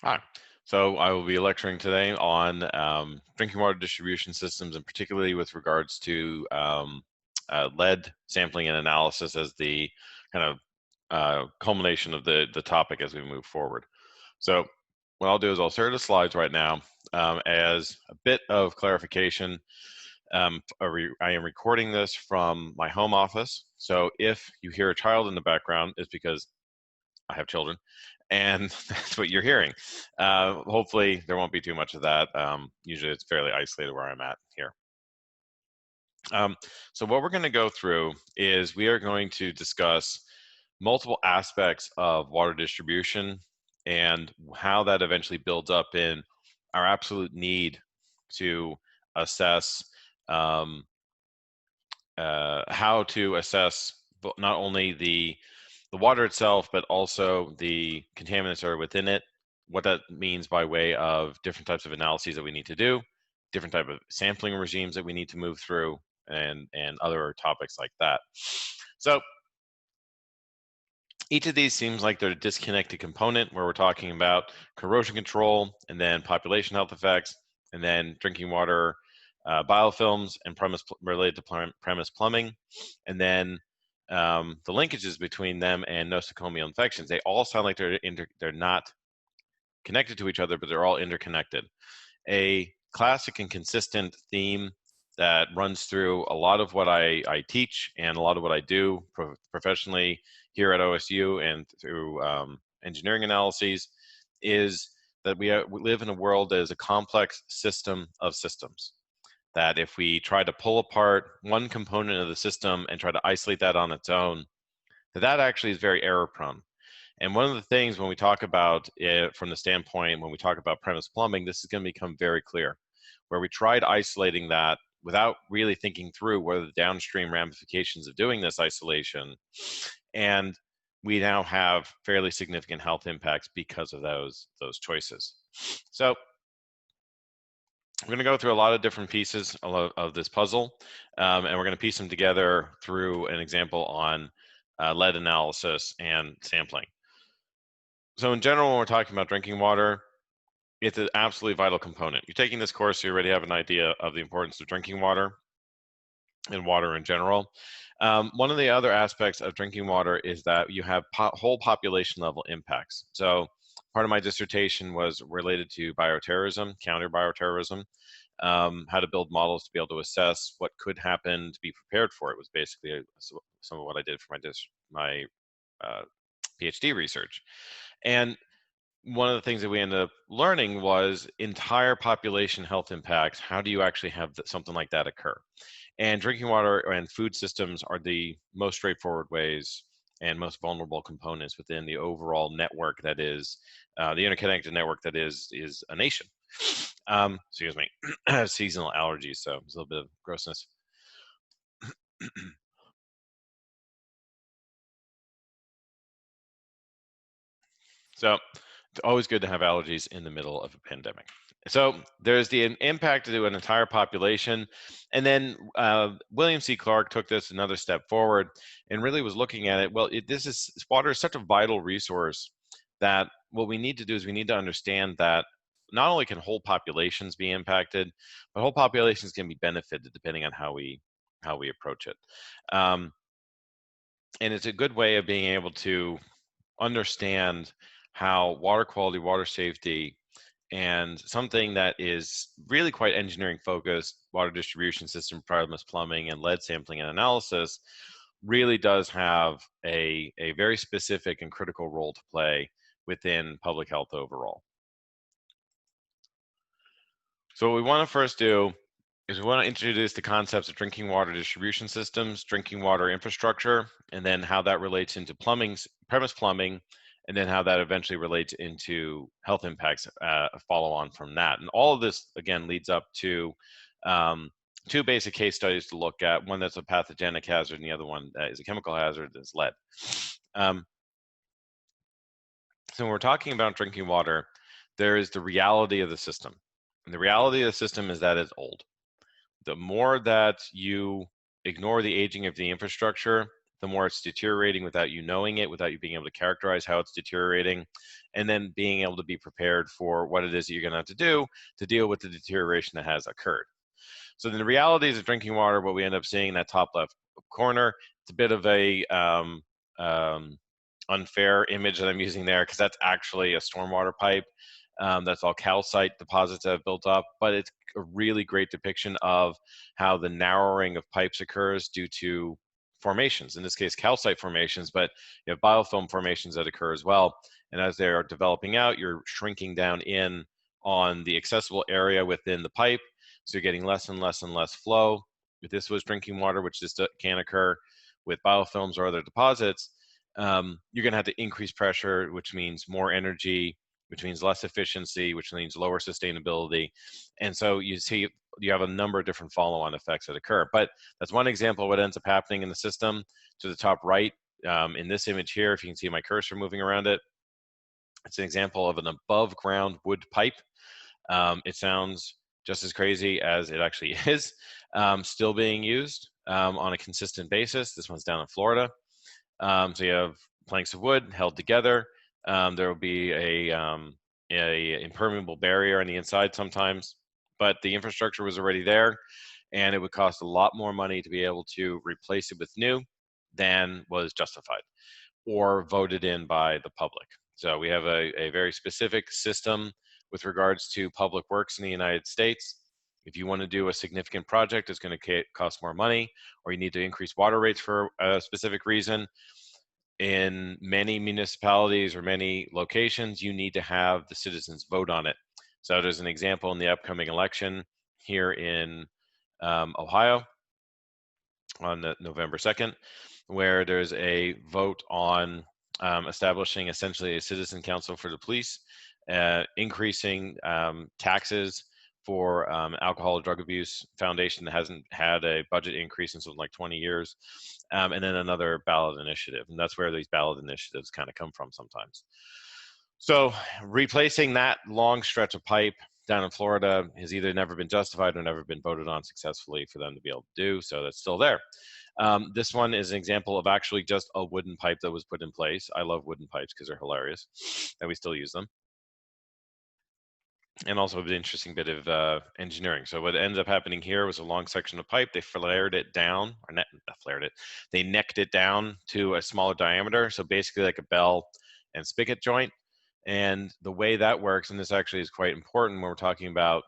Hi. So I will be lecturing today on drinking water distribution systems, and particularly with regards to lead sampling and analysis as the kind of culmination of the topic as we move forward. So what I'll do is I'll share the slides right now as a bit of clarification. I am recording this from my home office, so if you hear a child in the background, it's because I have children, and that's what you're hearing. Hopefully, there won't be too much of that. Usually, it's fairly isolated where I'm at here. So what we're going to go through is we are going to discuss multiple aspects of water distribution and how that eventually builds up in our absolute need to assess how to assess not only the water itself, but also the contaminants that are within it, what that means by way of different types of analyses that we need to do, different type of sampling regimes that we need to move through, and other topics like that. So each of these seems like they're a disconnected component where we're talking about corrosion control and then population health effects and then drinking water biofilms and related to premise plumbing, and then the linkages between them and nosocomial infections. They all sound like they're not connected to each other, but they're all interconnected. A classic and consistent theme that runs through a lot of what I teach and a lot of what I do professionally here at OSU and through engineering analyses is that we live in a world that is a complex system of systems. That if we try to pull apart one component of the system and try to isolate that on its own, that actually is very error prone. And one of the things when we talk about it from the standpoint, when we talk about premise plumbing, this is going to become very clear, where we tried isolating that without really thinking through what are the downstream ramifications of doing this isolation. And we now have fairly significant health impacts because of those choices. So we're going to go through a lot of different pieces of this puzzle, and we're going to piece them together through an example on lead analysis and sampling. So in general, when we're talking about drinking water, it's an absolutely vital component. You're taking this course, so you already have an idea of the importance of drinking water and water in general. One of the other aspects of drinking water is that you have whole population level impacts. So part of my dissertation was related to bioterrorism, counter bioterrorism, how to build models to be able to assess what could happen to be prepared for it was basically some of what I did for my PhD research. And one of the things that we ended up learning was entire population health impacts. How do you actually have something like that occur? And drinking water and food systems are the most straightforward ways and most vulnerable components within the overall network that is the interconnected network that is a nation. Excuse me, seasonal allergies, so it's a little bit of grossness. So it's always good to have allergies in the middle of a pandemic. So there's the impact to an entire population. And then William C. Clark took this another step forward and really was looking at it. Well, water is such a vital resource that what we need to do is we need to understand that not only can whole populations be impacted, but whole populations can be benefited depending on how we approach it. And it's a good way of being able to understand how water quality, water safety, and something that is really quite engineering focused, water distribution system, premise plumbing, and lead sampling and analysis, really does have a very specific and critical role to play within public health overall. So what we want to first do is we want to introduce the concepts of drinking water distribution systems, drinking water infrastructure, and then how that relates into premise plumbing, and then how that eventually relates into health impacts follow on from that. And all of this, again, leads up to two basic case studies to look at, one that's a pathogenic hazard and the other one that is a chemical hazard, that's lead. So when we're talking about drinking water, there is the reality of the system. And the reality of the system is that it's old. The more that you ignore the aging of the infrastructure, the more it's deteriorating without you knowing it, without you being able to characterize how it's deteriorating, and then being able to be prepared for what it is that you're going to have to do to deal with the deterioration that has occurred. So then the realities of drinking water, what we end up seeing in that top left corner, it's a bit of a unfair image that I'm using there, because that's actually a stormwater pipe. That's all calcite deposits that have built up, but it's a really great depiction of how the narrowing of pipes occurs due to formations, in this case calcite formations, but you have biofilm formations that occur as well. And as they are developing out, you're shrinking down in on the accessible area within the pipe, so you're getting less and less and less flow. If this was drinking water, which this can occur with biofilms or other deposits, you're going to have to increase pressure, which means more energy, which means less efficiency, which means lower sustainability. And so you see, you have a number of different follow-on effects that occur. But that's one example of what ends up happening in the system. To the top right, in this image here, if you can see my cursor moving around it, it's an example of an above-ground wood pipe. It sounds just as crazy as it actually is, still being used on a consistent basis. This one's down in Florida. So you have planks of wood held together. There will be a impermeable barrier on the inside sometimes, but the infrastructure was already there, and it would cost a lot more money to be able to replace it with new than was justified or voted in by the public. So we have a very specific system with regards to public works in the United States. If you want to do a significant project, it's going to cost more money, or you need to increase water rates for a specific reason. In many municipalities or many locations, you need to have the citizens vote on it. So there's an example in the upcoming election here in Ohio on November 2nd, where there's a vote on establishing essentially a citizen council for the police, increasing taxes for alcohol and drug abuse foundation that hasn't had a budget increase in something like 20 years, and then another ballot initiative. And that's where these ballot initiatives kind of come from sometimes. So replacing that long stretch of pipe down in Florida has either never been justified or never been voted on successfully for them to be able to do, so that's still there. This one is an example of actually just a wooden pipe that was put in place. I love wooden pipes because they're hilarious, and we still use them. And also an interesting bit of engineering. So what ended up happening here was a long section of pipe. They flared it down, or not flared it. They necked it down to a smaller diameter. So basically like a bell and spigot joint. And the way that works, and this actually is quite important when we're talking about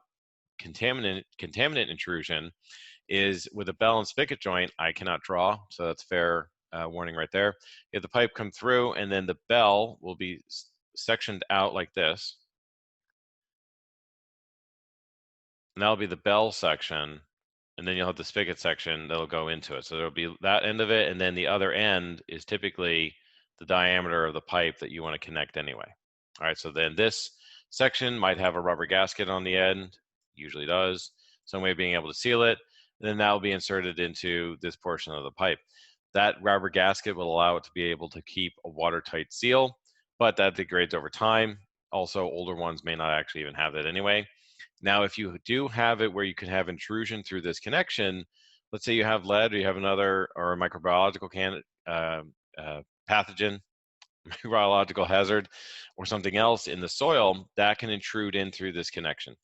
contaminant intrusion, is with a bell and spigot joint, I cannot draw. So that's fair warning right there. You have the pipe come through, and then the bell will be sectioned out like this. And that'll be the bell section, and then you'll have the spigot section that'll go into it. So there'll be that end of it, and then the other end is typically the diameter of the pipe that you want to connect anyway. All right, so then this section might have a rubber gasket on the end, usually does, some way of being able to seal it, and then that will be inserted into this portion of the pipe. That rubber gasket will allow it to be able to keep a watertight seal, but that degrades over time. Also, older ones may not actually even have that anyway. Now, if you do have it where you can have intrusion through this connection, let's say you have lead or you have another, or a microbiological pathogen, microbiological hazard, or something else in the soil, that can intrude in through this connection.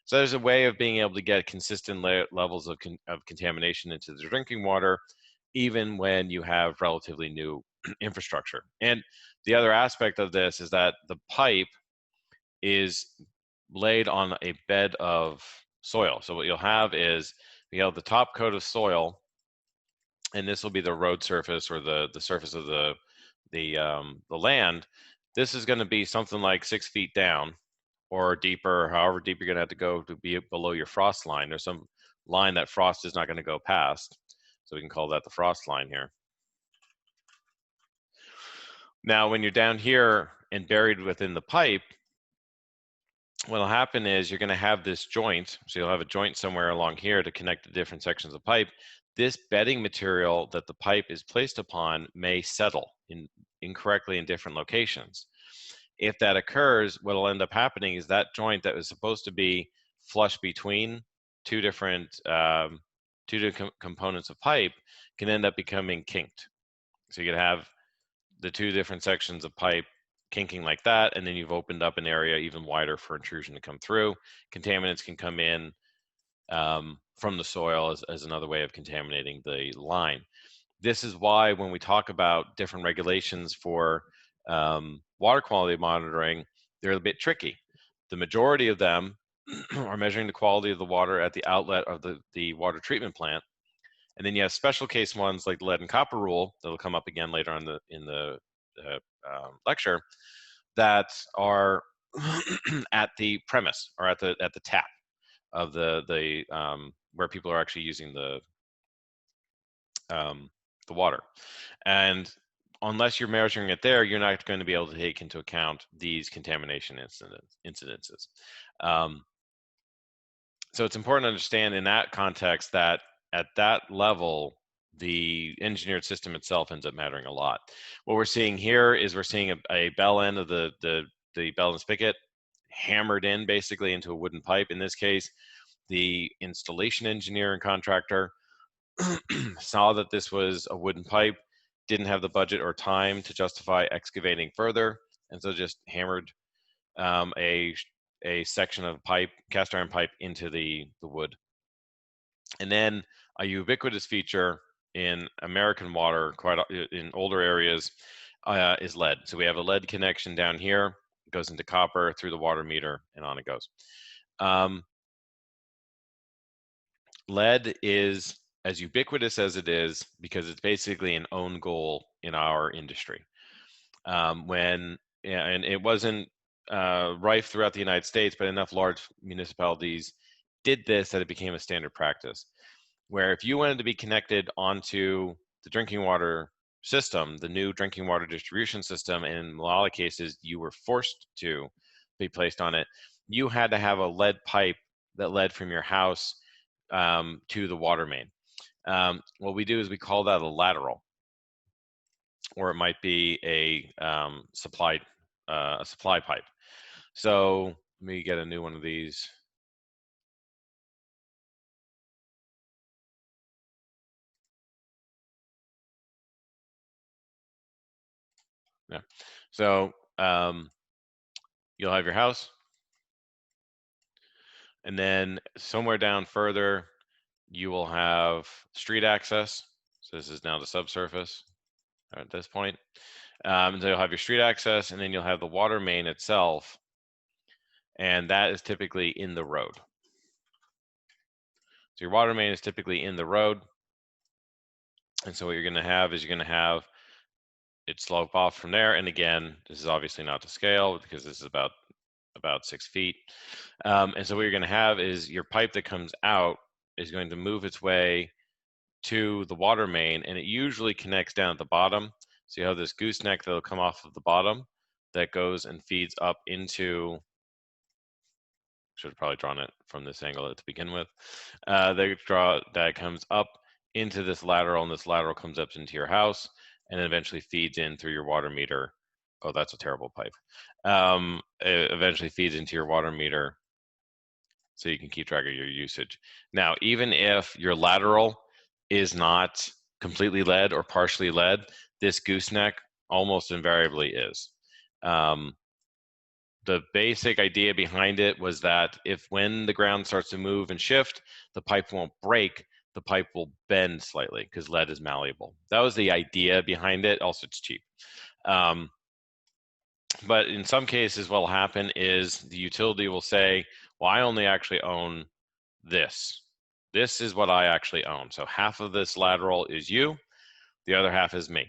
So there's a way of being able to get consistent levels of contamination into the drinking water, even when you have relatively new infrastructure. And the other aspect of this is that the pipe is laid on a bed of soil. So what you'll have is you have the top coat of soil, and this will be the road surface or the surface of the land. This is going to be something like 6 feet down or deeper, however deep you're going to have to go to be below your frost line. There's some line that frost is not going to go past, so we can call that the frost line here. Now, when you're down here and buried within the pipe, what'll happen is you're going to have this joint. So you'll have a joint somewhere along here to connect the different sections of pipe. This bedding material that the pipe is placed upon may settle incorrectly in different locations. If that occurs, what'll end up happening is that joint that was supposed to be flush between two different components of pipe can end up becoming kinked. So you could have the two different sections of pipe kinking like that, and then you've opened up an area even wider for intrusion to come through. Contaminants can come in from the soil as another way of contaminating the line. This is why when we talk about different regulations for water quality monitoring, they're a bit tricky. The majority of them are measuring the quality of the water at the outlet of the water treatment plant. And then you have special case ones like the lead and copper rule that'll come up again later on in the lecture that are at the premise or at the tap of the where people are actually using the water. And unless you're measuring it there, you're not going to be able to take into account these contamination incidences. So it's important to understand in that context that at that level, the engineered system itself ends up mattering a lot. What we're seeing here is we're seeing a bell end of the bell and spigot hammered in basically into a wooden pipe. In this case, the installation engineer and contractor saw that this was a wooden pipe, didn't have the budget or time to justify excavating further, and so just hammered a section of pipe, cast iron pipe, into the wood. And then a ubiquitous feature in American water, quite in older areas, is lead. So we have a lead connection down here, it goes into copper through the water meter, and on it goes. Lead is as ubiquitous as it is because it's basically an own goal in our industry. And it wasn't rife throughout the United States, but enough large municipalities did this that it became a standard practice. Where if you wanted to be connected onto the drinking water system, the new drinking water distribution system, and in a lot of cases you were forced to be placed on it, you had to have a lead pipe that led from your house to the water main. What we do is we call that a lateral, or it might be a supply pipe. So let me get a new one of these. Yeah. So you'll have your house, and then somewhere down further, you will have street access. So this is now the subsurface at this point. So you'll have your street access, and then you'll have the water main itself, and that is typically in the road. So your water main is typically in the road, and so what you're going to have is you're going to have it slope off from there. And again, this is obviously not to scale because this is about 6 feet. And so what you're going to have is your pipe that comes out is going to move its way to the water main, and it usually connects down at the bottom. So you have this gooseneck that'll come off of the bottom that goes and feeds up into, should have probably drawn it from this angle to begin with. That comes up into this lateral, and this lateral comes up into your house, and then eventually feeds in through your water meter. Oh, that's a terrible pipe. It eventually feeds into your water meter so you can keep track of your usage. Now, even if your lateral is not completely lead or partially lead, this gooseneck almost invariably is. The basic idea behind it was that if when the ground starts to move and shift, the pipe won't break, the pipe will bend slightly because lead is malleable. That was the idea behind it. Also, it's cheap. But in some cases, what will happen is the utility will say, well, I only actually own this. This is what I actually own. So half of this lateral is you, the other half is me.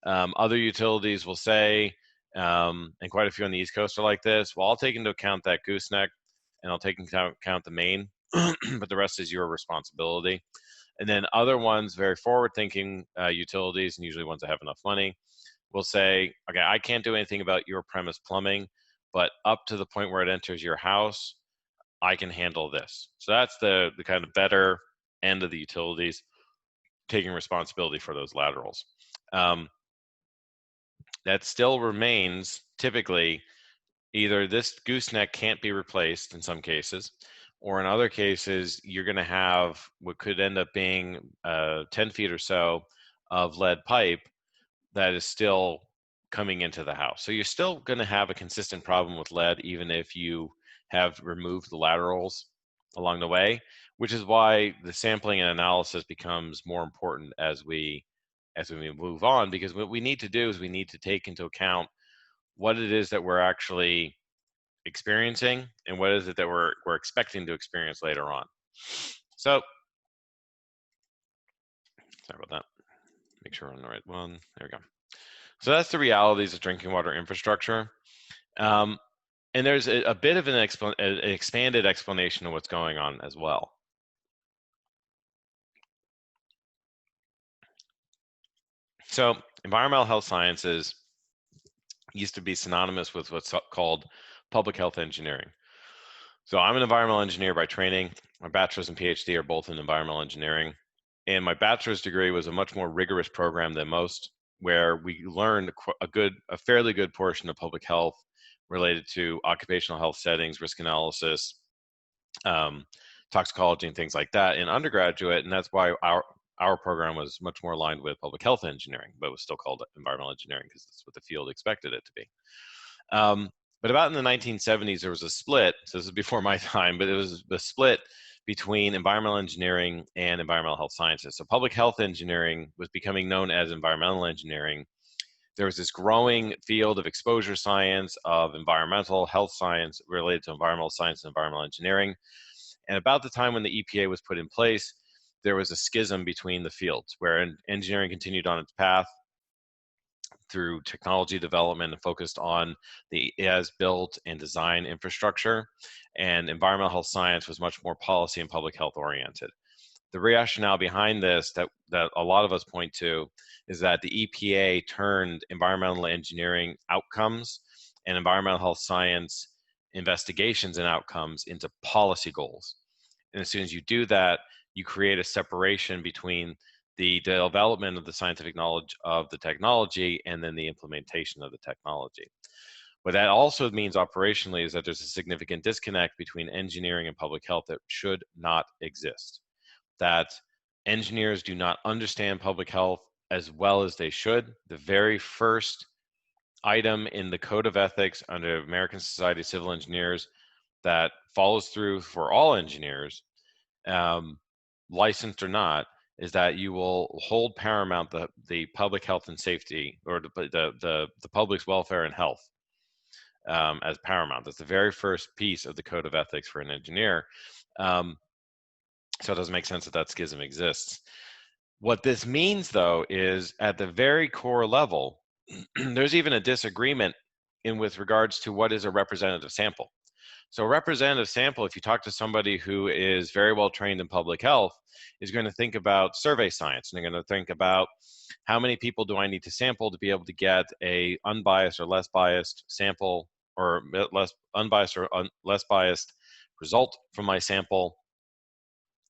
Other utilities will say, and quite a few on the East Coast are like this, well, I'll take into account that gooseneck and I'll take into account the main, but the rest is your responsibility. And then other ones, very forward-thinking utilities, and usually ones that have enough money, will say, okay, I can't do anything about your premise plumbing, but up to the point where it enters your house, I can handle this. So that's the kind of better end of the utilities, taking responsibility for those laterals. That still remains typically either this gooseneck can't be replaced in some cases, or in other cases, you're going to have what could end up being 10 feet or so of lead pipe that is still coming into the house. So you're still going to have a consistent problem with lead, even if you have removed the laterals along the way, which is why the sampling and analysis becomes more important as we move on, because what we need to do is we need to take into account what it is that we're actually experiencing and what is it that we're expecting to experience later on. So sorry about that. Make sure we're on the right one. There we go. So that's the realities of drinking water infrastructure. And there's a bit of an expanded explanation of what's going on as well. So environmental health sciences used to be synonymous with what's called public health engineering. So I'm an environmental engineer by training. My bachelor's and PhD are both in environmental engineering. And my bachelor's degree was a much more rigorous program than most, where we learned a fairly good portion of public health related to occupational health settings, risk analysis, toxicology, and things like that in undergraduate. And that's why our program was much more aligned with public health engineering, but it was still called environmental engineering because that's what the field expected it to be. But about in the 1970s, there was a split. So this is before my time, but it was a split between environmental engineering and environmental health sciences. So public health engineering was becoming known as environmental engineering. There was this growing field of exposure science, of environmental health science related to environmental science and environmental engineering. And about the time when the EPA was put in place, there was a schism between the fields where engineering continued on its path through technology development and focused on the as-built and design infrastructure, and environmental health science was much more policy and public health oriented. The rationale behind this that a lot of us point to is that the EPA turned environmental engineering outcomes and environmental health science investigations and outcomes into policy goals. And as soon as you do that, you create a separation between the development of the scientific knowledge of the technology and then the implementation of the technology. What that also means operationally is that there's a significant disconnect between engineering and public health that should not exist. That engineers do not understand public health as well as they should. The very first item in the Code of Ethics under American Society of Civil Engineers that follows through for all engineers, licensed or not, is that you will hold paramount the public health and safety, or the public's welfare and health as paramount. That's the very first piece of the Code of Ethics for an engineer. So it doesn't make sense that schism exists. What this means, though, is at the very core level, there's even a disagreement with regards to what is a representative sample. So a representative sample, if you talk to somebody who is very well trained in public health, is going to think about survey science, and they're going to think about how many people do I need to sample to be able to get a unbiased or less biased sample, or less unbiased or less biased result from my sample.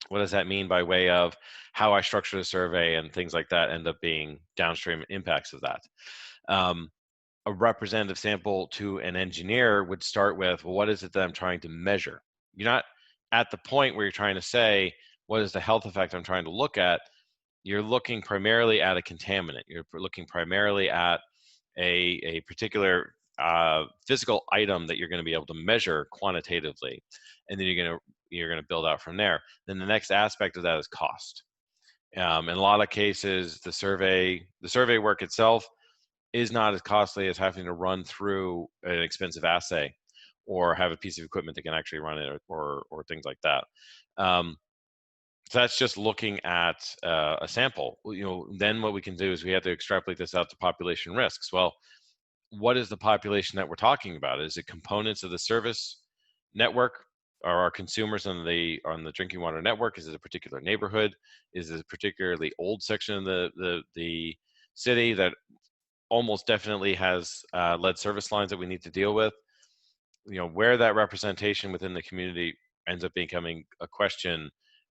What does that mean by way of how I structure the survey, and things like that end up being downstream impacts of that. A representative sample to an engineer would start with, well, what is it that I'm trying to measure? You're not at the point where you're trying to say, what is the health effect I'm trying to look at? You're looking primarily at a contaminant. You're looking primarily at a particular physical item that you're going to be able to measure quantitatively, and then you're going to build out from there. Then the next aspect of that is cost. In a lot of cases, the survey work itself is not as costly as having to run through an expensive assay or have a piece of equipment that can actually run it, or things like that. So that's just looking at a sample. Then what we can do is we have to extrapolate this out to population risks. Well, what is the population that we're talking about? Is it components of the service network? Are our consumers on the drinking water network? Is it a particular neighborhood? Is it a particularly old section of the city that almost definitely has lead service lines that we need to deal with? Where that representation within the community ends up becoming a question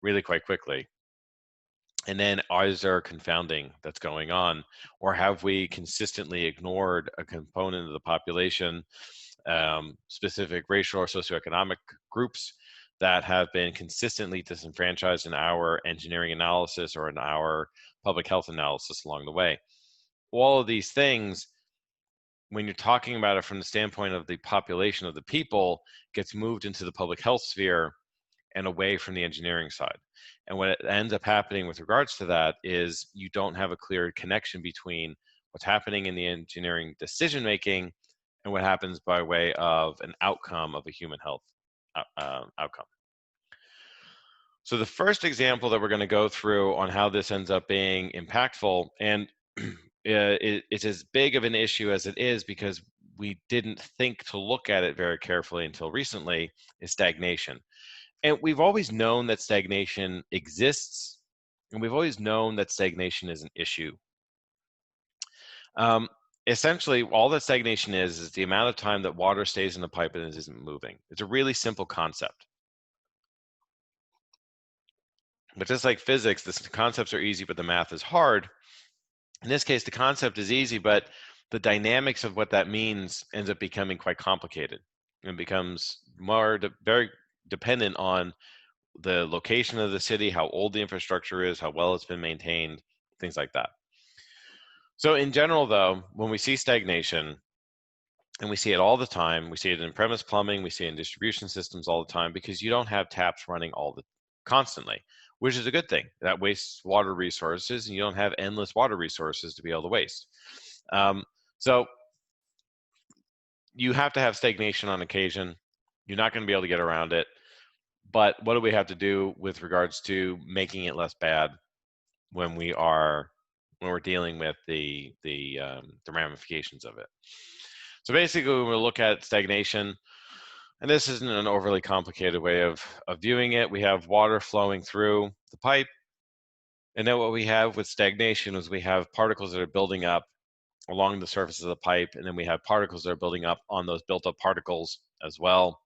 really quite quickly. And then, is there confounding that's going on, or have we consistently ignored a component of the population, specific racial or socioeconomic groups that have been consistently disenfranchised in our engineering analysis or in our public health analysis along the way? all of these things, when you're talking about it from the standpoint of the population of the people, gets moved into the public health sphere and away from the engineering side. And what ends up happening with regards to that is you don't have a clear connection between what's happening in the engineering decision making and what happens by way of an outcome of a human health outcome. So the first example that we're going to go through on how this ends up being impactful, and it's as big of an issue as it is because we didn't think to look at it very carefully until recently, is stagnation. And we've always known that stagnation exists, and we've always known that stagnation is an issue. Essentially, all that stagnation is the amount of time that water stays in the pipe and isn't moving. It's a really simple concept. But just like physics, the concepts are easy, but the math is hard. In this case, the concept is easy, but the dynamics of what that means ends up becoming quite complicated and becomes very dependent on the location of the city, how old the infrastructure is, how well it's been maintained, things like that. So in general, though, when we see stagnation, and we see it all the time, we see it in premise plumbing, we see it in distribution systems all the time, because you don't have taps running constantly, which is a good thing. That wastes water resources, and you don't have endless water resources to be able to waste. So you have to have stagnation on occasion. You're not going to be able to get around it. But what do we have to do with regards to making it less bad when we're dealing with the ramifications of it? So basically, when we look at stagnation, and this isn't an overly complicated way of viewing it, we have water flowing through the pipe. And then what we have with stagnation is we have particles that are building up along the surface of the pipe, and then we have particles that are building up on those built up particles as well.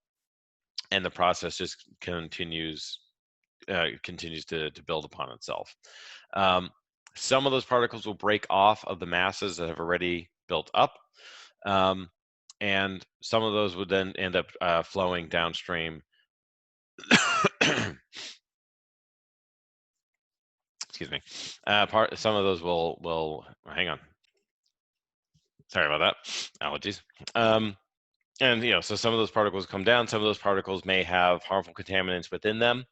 And the process just continues to build upon itself. Some of those particles will break off of the masses that have already built up. And some of those would then end up flowing downstream. Excuse me. Some of those will hang on. Sorry about that. Allergies. And so some of those particles come down. Some of those particles may have harmful contaminants within them.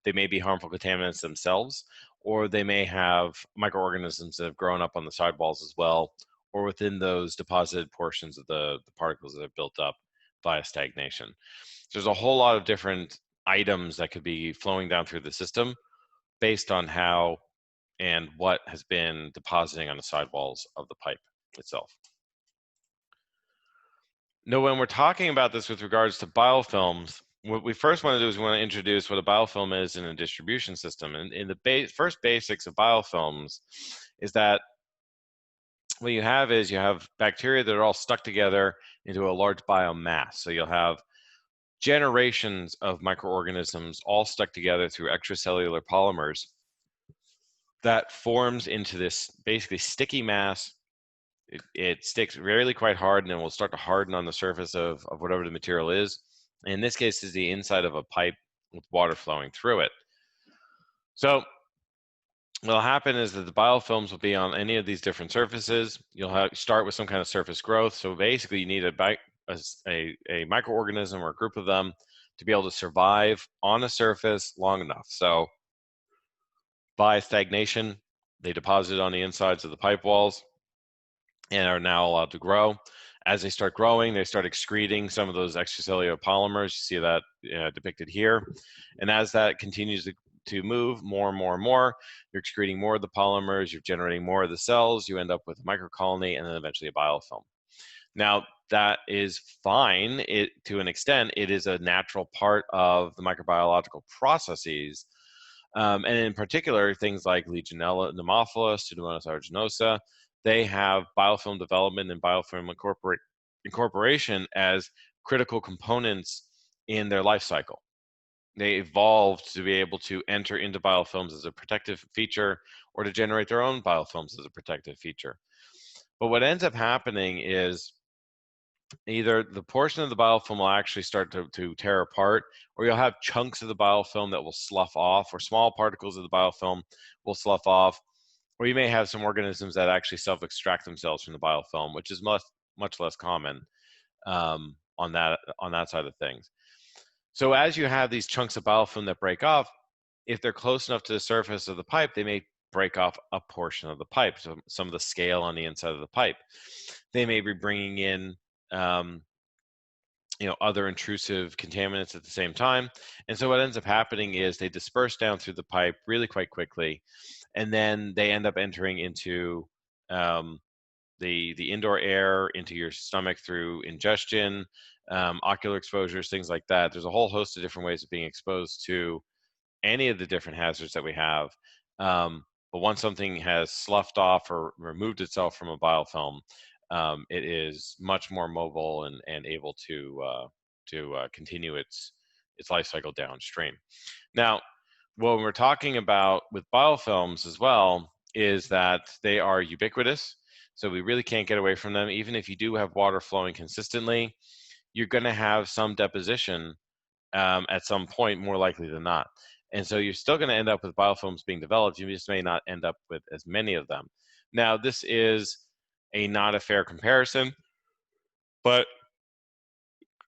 They may be harmful contaminants themselves, or they may have microorganisms that have grown up on the sidewalls as well, or within those deposited portions of the particles that have built up via stagnation. So there's a whole lot of different items that could be flowing down through the system based on how and what has been depositing on the sidewalls of the pipe itself. Now, when we're talking about this with regards to biofilms, what we first want to do is we want to introduce what a biofilm is in a distribution system. And in the first basics of biofilms is that what you have is you have bacteria that are all stuck together into a large biomass. So you'll have generations of microorganisms all stuck together through extracellular polymers that forms into this basically sticky mass. It sticks really quite hard, and then will start to harden on the surface of whatever the material is. In this case, is the inside of a pipe with water flowing through it. So what'll happen is that the biofilms will be on any of these different surfaces. You'll start with some kind of surface growth. So basically, you need a microorganism or a group of them to be able to survive on a surface long enough. So by stagnation, they deposit on the insides of the pipe walls and are now allowed to grow. As they start growing, they start excreting some of those extracellular polymers. You see that depicted here. And as that continues to move more and more and more, you're excreting more of the polymers, you're generating more of the cells, you end up with a microcolony and then eventually a biofilm. Now, that is fine to an extent. It is a natural part of the microbiological processes. And in particular, things like Legionella pneumophila, Pseudomonas aeruginosa, they have biofilm development and biofilm incorporation as critical components in their life cycle. They evolved to be able to enter into biofilms as a protective feature or to generate their own biofilms as a protective feature. But what ends up happening is either the portion of the biofilm will actually start to tear apart, or you'll have chunks of the biofilm that will slough off, or small particles of the biofilm will slough off. or you may have some organisms that actually self-extract themselves from the biofilm, which is much less common on that side of things. So as you have these chunks of biofilm that break off, if they're close enough to the surface of the pipe, they may break off a portion of the pipe, so some of the scale on the inside of the pipe. They may be bringing in other intrusive contaminants at the same time. And so what ends up happening is they disperse down through the pipe really quite quickly, and then they end up entering into the indoor air, into your stomach through ingestion, ocular exposures, things like that. There's a whole host of different ways of being exposed to any of the different hazards that we have. But once something has sloughed off or removed itself from a biofilm, it is much more mobile and able to continue its life cycle downstream. Now, what we're talking about with biofilms as well is that they are ubiquitous, so we really can't get away from them. Even if you do have water flowing consistently, you're going to have some deposition at some point, more likely than not. And so you're still going to end up with biofilms being developed. You just may not end up with as many of them. Now, this is not a fair comparison, but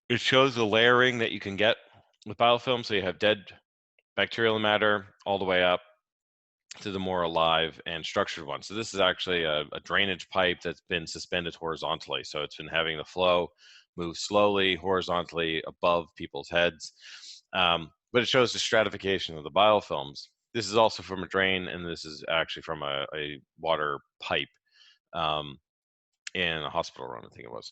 it shows the layering that you can get with biofilm. So you have dead bacterial matter all the way up to the more alive and structured ones. So this is actually a drainage pipe that's been suspended horizontally. So it's been having the flow move slowly horizontally above people's heads. But it shows the stratification of the biofilms. This is also from a drain, and this is actually from a water pipe in a hospital room, I think it was.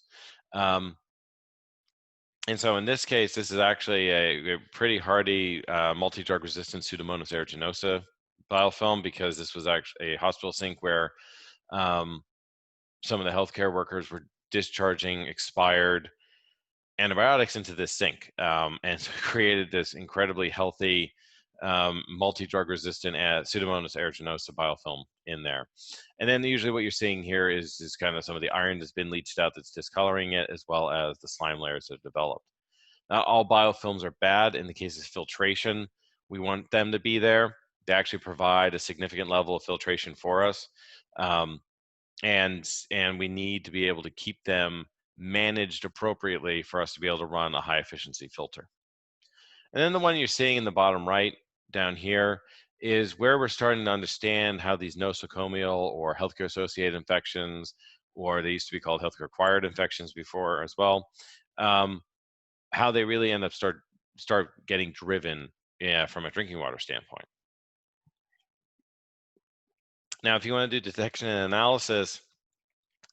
And so in this case, this is actually a pretty hardy multi-drug resistant Pseudomonas aeruginosa biofilm, because this was actually a hospital sink where some of the healthcare workers were discharging expired antibiotics into this sink, and so created this incredibly healthy multi-drug resistant Pseudomonas aeruginosa biofilm in there. And then usually what you're seeing here is kind of some of the iron that's been leached out that's discoloring it, as well as the slime layers that have developed. Not all biofilms are bad. In the case of filtration, we want them to be there. They actually provide a significant level of filtration for us, and we need to be able to keep them managed appropriately for us to be able to run a high efficiency filter. And then the one you're seeing in the bottom right down here is where we're starting to understand how these nosocomial or healthcare associated infections, or they used to be called healthcare acquired infections before as well, how they really end up start getting driven from a drinking water standpoint. Now, if you want to do detection and analysis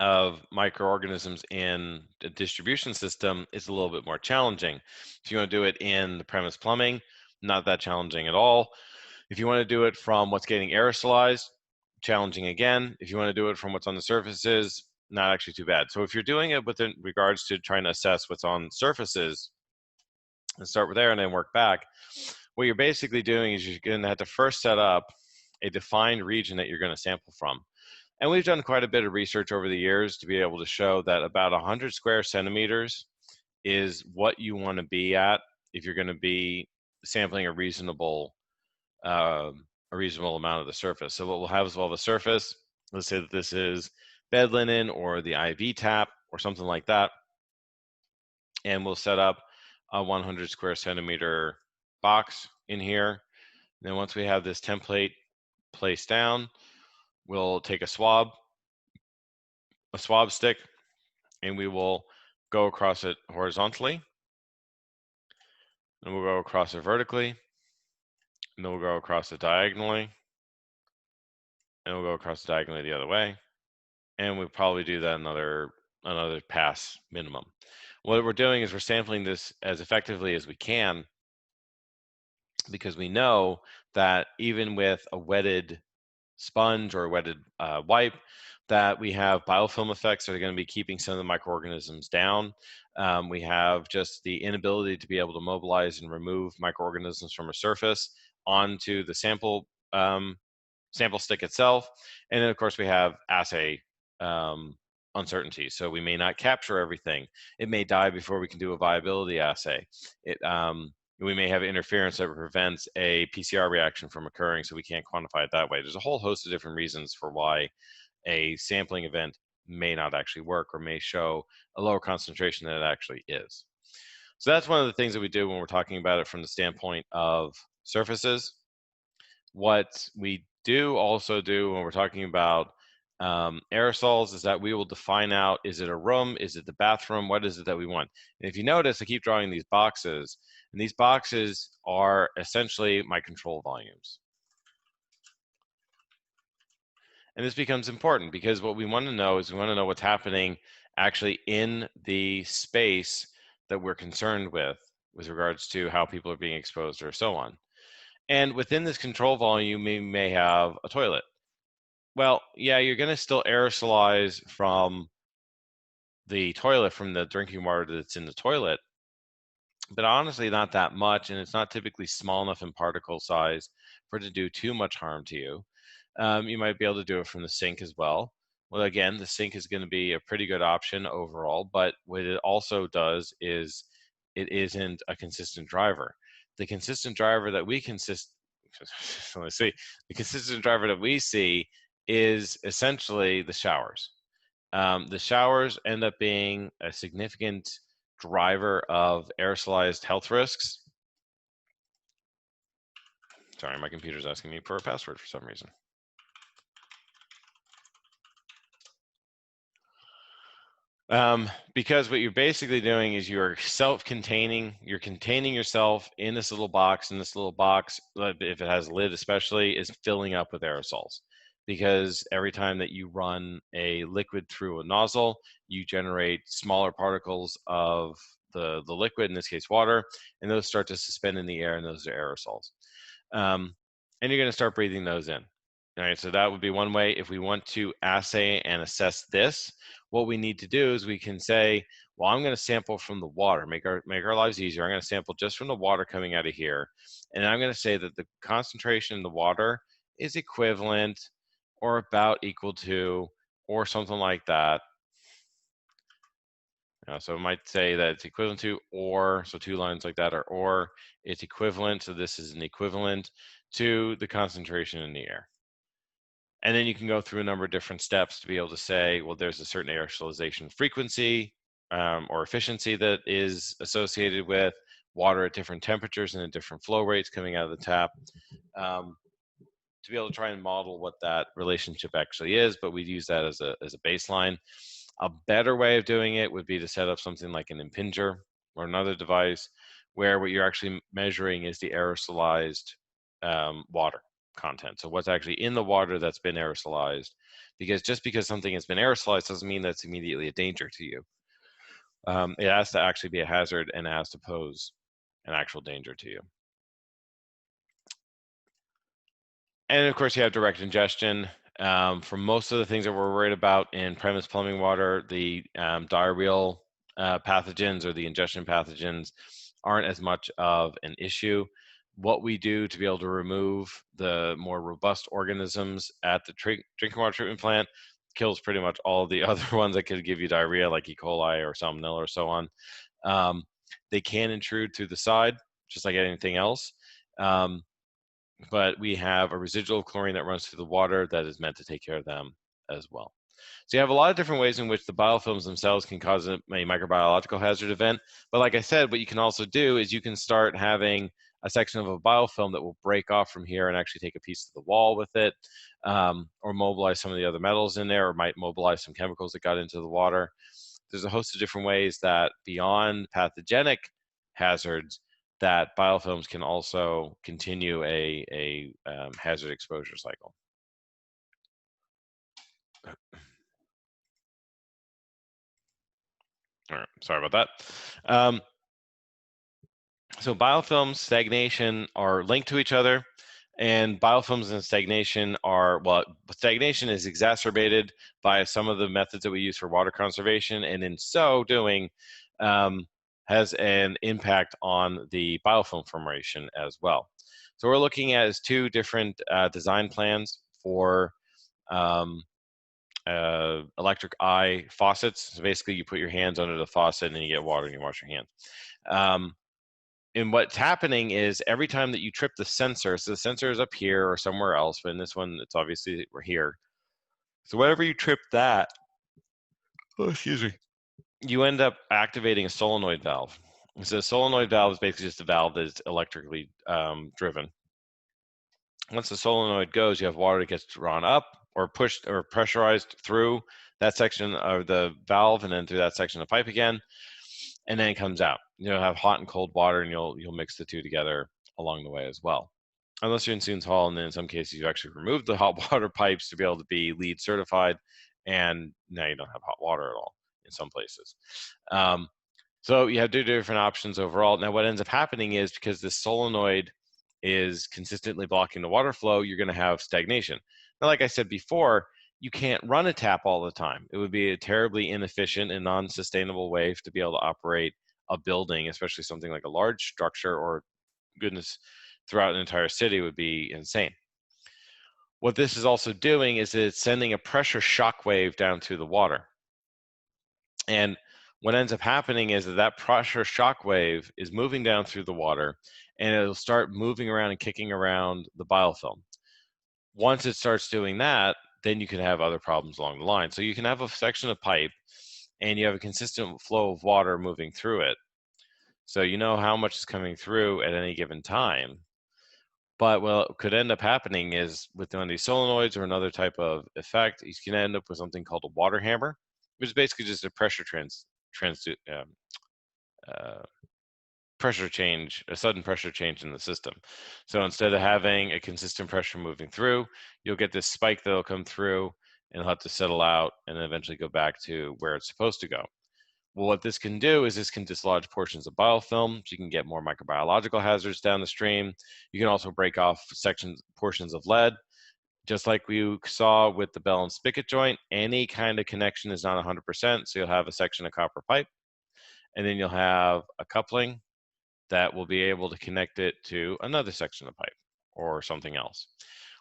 of microorganisms in the distribution system, it's a little bit more challenging. If you want to do it in the premise plumbing, not that challenging at all. If you want to do it from what's getting aerosolized, challenging again. If you want to do it from what's on the surfaces, not actually too bad. So if you're doing it with regards to trying to assess what's on surfaces, and start with there and then work back, what you're basically doing is you're going to have to first set up a defined region that you're going to sample from. And we've done quite a bit of research over the years to be able to show that about 100 square centimeters is what you want to be at if you're going to be sampling a reasonable amount of the surface. So what we'll have is we'll have a surface. Let's say that this is bed linen or the IV tap or something like that. And we'll set up a 100 square centimeter box in here. And then once we have this template placed down, we'll take a swab stick, and we will go across it horizontally, and we'll go across it vertically, and then we'll go across it diagonally, and we'll go across it diagonally the other way, and we'll probably do that another pass minimum. What we're doing is we're sampling this as effectively as we can, because we know that even with a wetted sponge or a wetted wipe, that we have biofilm effects that are going to be keeping some of the microorganisms down. We have just the inability to be able to mobilize and remove microorganisms from a surface onto the sample stick itself. And then of course we have assay uncertainty. So we may not capture everything. It may die before we can do a viability assay. we may have interference that prevents a PCR reaction from occurring, so we can't quantify it that way. There's a whole host of different reasons for why a sampling event may not actually work or may show a lower concentration than it actually is. So that's one of the things that we do when we're talking about it from the standpoint of surfaces. What we do also do when we're talking about aerosols is that we will define out, is it a room, is it the bathroom, what is it that we want? And if you notice, I keep drawing these boxes, and these boxes are essentially my control volumes. And this becomes important because what we want to know is we want to know what's happening actually in the space that we're concerned with regards to how people are being exposed or so on. And within this control volume, we may have a toilet. Well, yeah, you're going to still aerosolize from the toilet, from the drinking water that's in the toilet, but honestly, not that much, and it's not typically small enough in particle size for it to do too much harm to you. You might be able to do it from the sink as well. Well, again, the sink is going to be a pretty good option overall, but what it also does is it isn't a consistent driver. The consistent driver that we let's see, the consistent driver that we see is essentially the showers. The showers end up being a significant driver of aerosolized health risks. Sorry, my computer's asking me for a password for some reason. Because what you're basically doing is you're self-containing, you're containing yourself in this little box, and this little box, if it has a lid especially, is filling up with aerosols. Because every time that you run a liquid through a nozzle, you generate smaller particles of the liquid, in this case water, and those start to suspend in the air, and those are aerosols. And you're going to start breathing those in. All right, so that would be one way. If we want to assay and assess this, what we need to do is we can say, well, I'm going to sample from the water, make our lives easier. I'm going to sample just from the water coming out of here, and I'm going to say that the concentration in the water is equivalent or about equal to, or something like that. So it might say that it's equivalent to, or, so two lines like that are or, it's equivalent, so this is an equivalent to the concentration in the air. And then you can go through a number of different steps to be able to say, well, there's a certain aerosolization frequency or efficiency that is associated with water at different temperatures and at different flow rates coming out of the tap, to be able to try and model what that relationship actually is, but we'd use that as a baseline. A better way of doing it would be to set up something like an impinger or another device where what you're actually measuring is the aerosolized water content. So what's actually in the water that's been aerosolized, because just because something has been aerosolized doesn't mean that's immediately a danger to you. It has to actually be a hazard and it has to pose an actual danger to you. And of course you have direct ingestion. For most of the things that we're worried about in premise plumbing water, the diarrheal pathogens or the ingestion pathogens aren't as much of an issue. What we do to be able to remove the more robust organisms at the drinking water treatment plant kills pretty much all of the other ones that could give you diarrhea, like E. coli or salmonella or so on. They can intrude through the side, just like anything else. But we have a residual of chlorine that runs through the water that is meant to take care of them as well. So you have a lot of different ways in which the biofilms themselves can cause a microbiological hazard event. But like I said, what you can also do is you can start having a section of a biofilm that will break off from here and actually take a piece of the wall with it, or mobilize some of the other metals in there, or might mobilize some chemicals that got into the water. There's a host of different ways that beyond pathogenic hazards, that biofilms can also continue a hazard exposure cycle. All right, sorry about that. So biofilms, stagnation are linked to each other, and biofilms and stagnation are, well, stagnation is exacerbated by some of the methods that we use for water conservation, and in so doing, has an impact on the biofilm formation as well. So we're looking at is two different design plans for electric eye faucets. So basically you put your hands under the faucet and then you get water and you wash your hands. and what's happening is every time that you trip the sensor, so the sensor is up here or somewhere else, but in this one, it's obviously we're here. So whenever you trip that, oh, excuse me, you end up activating a solenoid valve. So a solenoid valve is basically just a valve that is electrically driven. Once the solenoid goes, you have water that gets drawn up or pushed or pressurized through that section of the valve and then through that section of pipe again, and then it comes out. You'll have hot and cold water, and you'll mix the two together along the way as well. Unless you're in Soon's Hall, and then in some cases you actually remove the hot water pipes to be able to be LEED certified, and now you don't have hot water at all in some places. So you have two different options overall. Now what ends up happening is because this solenoid is consistently blocking the water flow, you're going to have stagnation. Now, like I said before, you can't run a tap all the time. It would be a terribly inefficient and non-sustainable way to be able to operate a building, especially something like a large structure, or goodness, throughout an entire city would be insane. What this is also doing is it's sending a pressure shock wave down through the water. And what ends up happening is that pressure shock wave is moving down through the water, and it'll start moving around and kicking around the biofilm. Once it starts doing that, then you can have other problems along the line. So you can have a section of pipe, and you have a consistent flow of water moving through it. So you know how much is coming through at any given time. But what could end up happening is with one of these solenoids or another type of effect, you can end up with something called a water hammer, which is basically just a pressure pressure change, a sudden pressure change in the system. So instead of having a consistent pressure moving through, you'll get this spike that'll come through, and it'll have to settle out and then eventually go back to where it's supposed to go. Well, what this can do is this can dislodge portions of biofilm, so you can get more microbiological hazards down the stream. You can also break off portions of lead. Just like we saw with the bell and spigot joint, any kind of connection is not 100%, so you'll have a section of copper pipe, and then you'll have a coupling that will be able to connect it to another section of pipe or something else.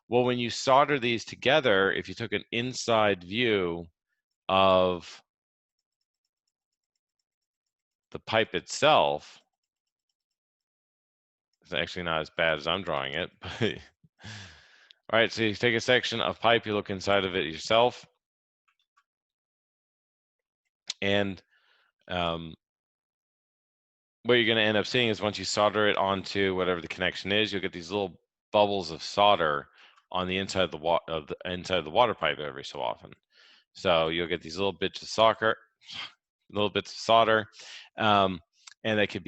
Well, when you solder these together, if you took an inside view of the pipe itself, it's actually not as bad as I'm drawing it, but all right, so you take a section of pipe, you look inside of it yourself, and what you're going to end up seeing is once you solder it onto whatever the connection is, you'll get these little bubbles of solder on the inside of the water pipe every so often. So you'll get these little bits of solder, and that could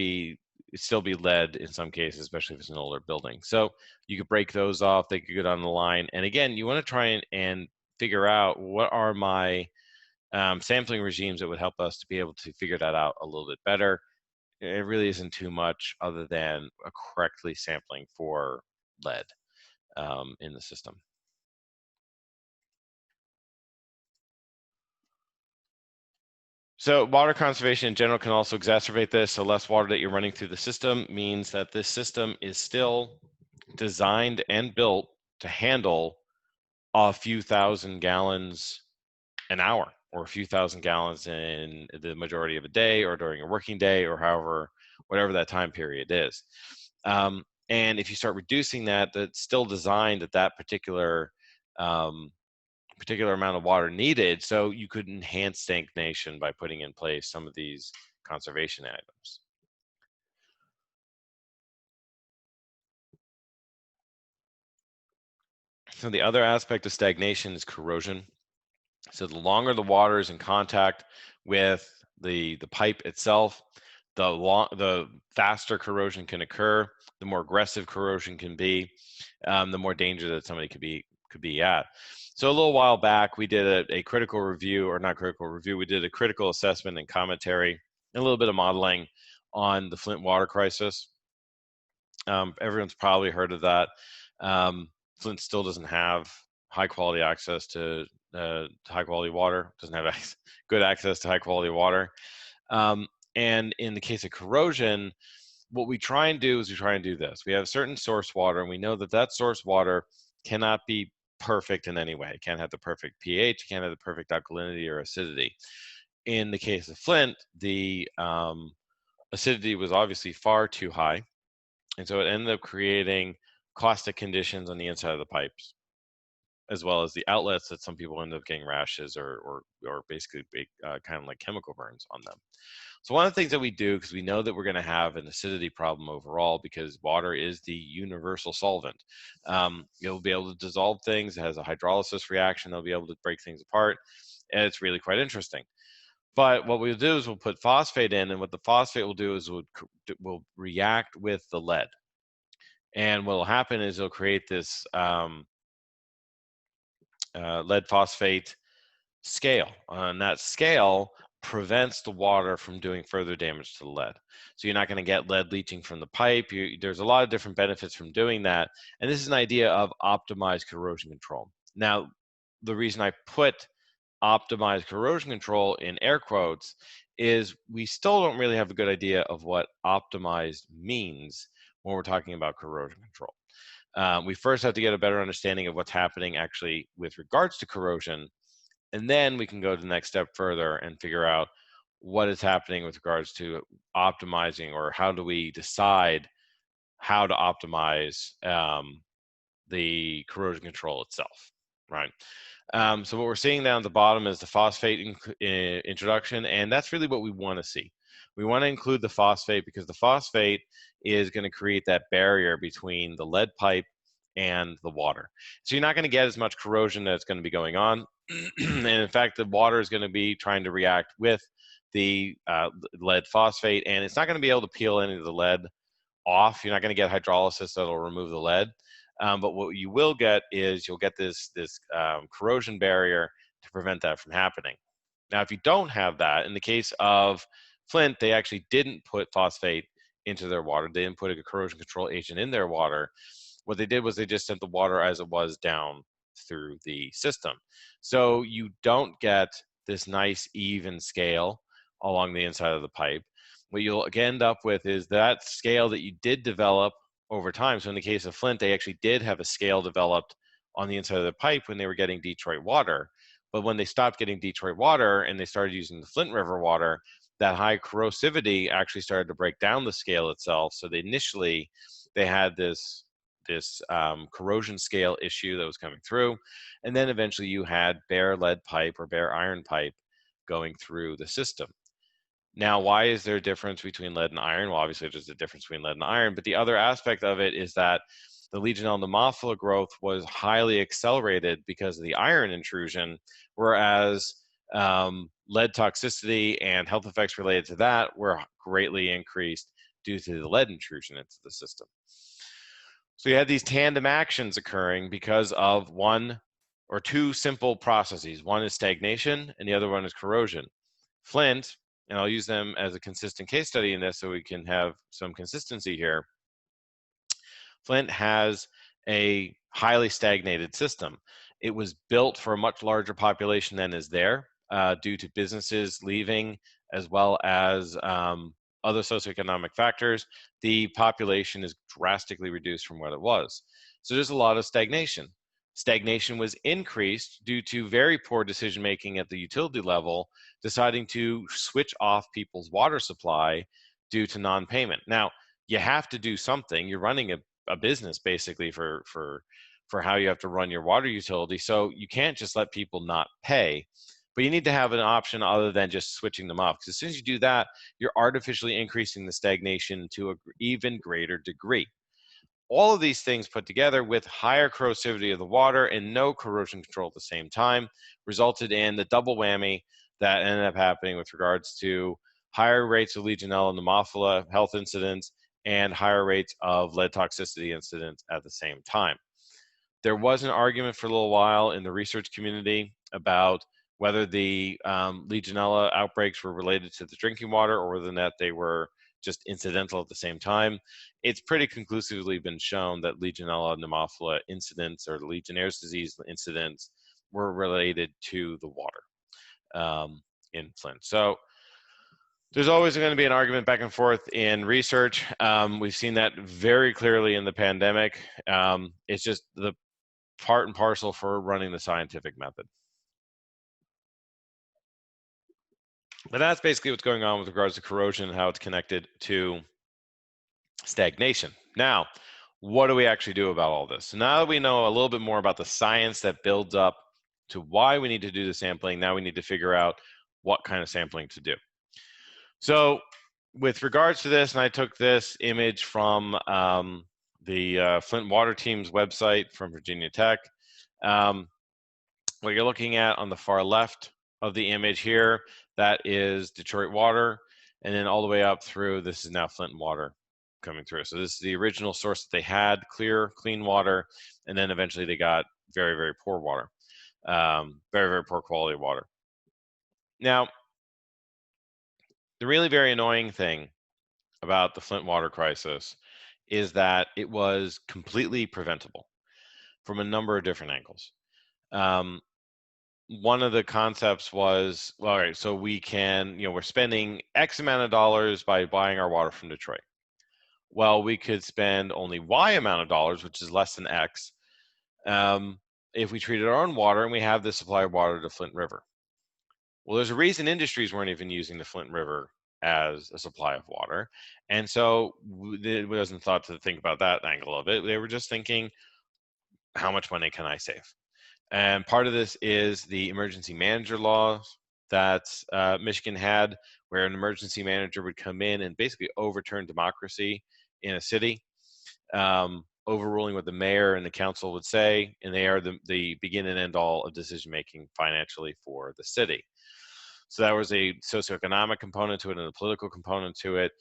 still be lead in some cases, especially if it's an older building. So you could break those off. They could go down the line. And again, you want to try and figure out what are my sampling regimes that would help us to be able to figure that out a little bit better. It really isn't too much other than correctly sampling for lead in the system. So water conservation in general can also exacerbate this. So less water that you're running through the system means that this system is still designed and built to handle a few thousand gallons an hour, or a few thousand gallons in the majority of a day, or during a working day, or whatever that time period is. And if you start reducing that, that's still designed at that particular amount of water needed, so you could enhance stagnation by putting in place some of these conservation items. So the other aspect of stagnation is corrosion. So the longer the water is in contact with the pipe itself, the faster corrosion can occur, the more aggressive corrosion can be, the more danger that somebody could be at. So a little while back, we did a critical review, or not critical review, we did a critical assessment and commentary and a little bit of modeling on the Flint water crisis. Everyone's probably heard of that. Flint still doesn't have high quality access to high quality water, doesn't have good access to high quality water. And in the case of corrosion, what we try and do is we try and do this. We have a certain source water, and we know that that source water cannot be perfect in any way. It can't have the perfect pH, it can't have the perfect alkalinity or acidity. In the case of Flint, the acidity was obviously far too high. And so it ended up creating caustic conditions on the inside of the pipes, as well as the outlets that some people end up getting rashes or basically big, kind of like chemical burns on them. So one of the things that we do, because we know that we're going to have an acidity problem overall, because water is the universal solvent. It'll be able to dissolve things. It has a hydrolysis reaction. They'll be able to break things apart, and it's really quite interesting. But what we'll do is we'll put phosphate in, and what the phosphate will do is will react with the lead. And what will happen is it'll create this lead phosphate scale. And that scale prevents the water from doing further damage to the lead. So you're not going to get lead leaching from the pipe. There's a lot of different benefits from doing that. And this is an idea of optimized corrosion control. Now, the reason I put optimized corrosion control in air quotes is we still don't really have a good idea of what optimized means when we're talking about corrosion control. We first have to get a better understanding of what's happening actually with regards to corrosion, and then we can go to the next step further and figure out what is happening with regards to optimizing, or how do we decide how to optimize the corrosion control itself, right? So what we're seeing down at the bottom is the phosphate introduction, and that's really what we want to see. We want to include the phosphate because the phosphate is going to create that barrier between the lead pipe and the water. So you're not going to get as much corrosion that's going to be going on. And in fact, the water is going to be trying to react with the lead phosphate, and it's not going to be able to peel any of the lead off. You're not going to get hydrolysis that'll remove the lead. But what you will get is you'll get this corrosion barrier to prevent that from happening. Now, if you don't have that, in the case of Flint, they actually didn't put phosphate into their water. They didn't put a corrosion control agent in their water. What they did was they just sent the water as it was down through the system. So you don't get this nice even scale along the inside of the pipe. What you'll end up with is that scale that you did develop over time. So in the case of Flint, they actually did have a scale developed on the inside of the pipe when they were getting Detroit water. But when they stopped getting Detroit water and they started using the Flint River water, that high corrosivity actually started to break down the scale itself. So initially they had this corrosion scale issue that was coming through, and then eventually you had bare lead pipe or bare iron pipe going through the system. Now, why is there a difference between lead and iron? Well, obviously there's a difference between lead and iron, but the other aspect of it is that the Legionella pneumophila growth was highly accelerated because of the iron intrusion, whereas lead toxicity and health effects related to that were greatly increased due to the lead intrusion into the system. So you had these tandem actions occurring because of one or two simple processes. One is stagnation and the other one is corrosion. Flint, and I'll use them as a consistent case study in this so we can have some consistency here. Flint has a highly stagnated system. It was built for a much larger population than is there due to businesses leaving, as well as other socioeconomic factors. The population is drastically reduced from what it was. So there's a lot of stagnation. Stagnation was increased due to very poor decision making at the utility level, deciding to switch off people's water supply due to non-payment. Now, you have to do something. You're running a business basically for how you have to run your water utility. So you can't just let people not pay, but you need to have an option other than just switching them off. Because as soon as you do that, you're artificially increasing the stagnation to an even greater degree. All of these things put together with higher corrosivity of the water and no corrosion control at the same time resulted in the double whammy that ended up happening with regards to higher rates of Legionella pneumophila health incidents and higher rates of lead toxicity incidents at the same time. There was an argument for a little while in the research community about whether the Legionella outbreaks were related to the drinking water or whether or not they were just incidental at the same time. It's pretty conclusively been shown that Legionella pneumophila incidents or the Legionnaire's disease incidents were related to the water in Flint. So there's always going to be an argument back and forth in research. We've seen that very clearly in the pandemic. It's just the part and parcel for running the scientific method. But that's basically what's going on with regards to corrosion and how it's connected to Stagnation. Now, what do we actually do about all this? So now that we know a little bit more about the science that builds up to why we need to do the sampling, now we need to figure out what kind of sampling to do. So with regards to this, and I took this image from the Flint Water Team's website from Virginia Tech. What you're looking at on the far left of the image here, that is Detroit water, and then all the way up through, this is now Flint water coming through. So this is the original source that they had, clear, clean water, and then eventually they got very, very poor water, very, very poor quality water. Now, the really very annoying thing about the Flint water crisis is that it was completely preventable from a number of different angles. One of the concepts was, well, all right, so we can, we're spending X amount of dollars by buying our water from Detroit. Well, we could spend only Y amount of dollars, which is less than X, if we treated our own water and we have the supply of water to Flint River. Well, there's a reason industries weren't even using the Flint River as a supply of water. And so it wasn't thought to think about that angle of it. They were just thinking, how much money can I save? And part of this is the emergency manager laws that Michigan had, where an emergency manager would come in and basically overturn democracy in a city, overruling what the mayor and the council would say, and they are the begin and end all of decision making financially for the city. So that was a socioeconomic component to it and a political component to it.